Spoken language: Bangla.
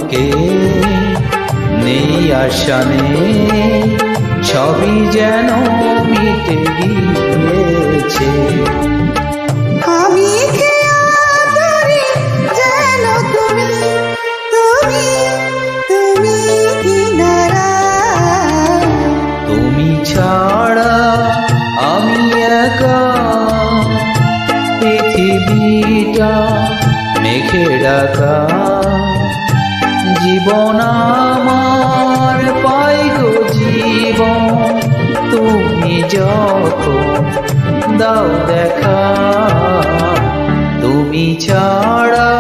বুকে নেই আশা নেই, সবই যেন মিটে গিয়েছে। আমি যেন তুমি তুমি তুমি কিনারা, তুমি ছাড়া আমি একা, পৃথিবীটা মেঘে ঢাকা। জীবন আমার পাই গো জীবন, তুমি যখন দাও দেখা। তুমি ছাড়া